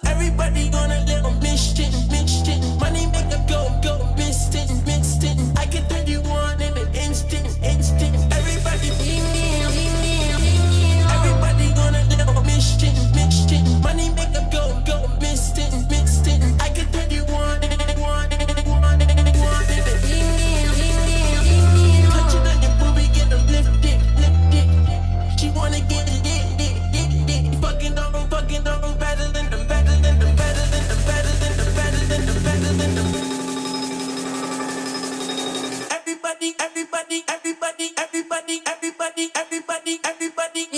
Everybody gonna live on mission, mission. Money make a go, go, missed it, missed it. I can turn you on in an instant, instant. Everybody gonna live on mission, mission. Money make a go, go, missed it, missed it. I can turn you on in an one, in an one, in an one, in an touch it on your booby, get them lifted, lifted. She wanna get it, fucking on, better than them, better than them, better than them, better than them, better than them, better than them. Everybody, everybody, everybody, everybody, everybody, everybody, everybody.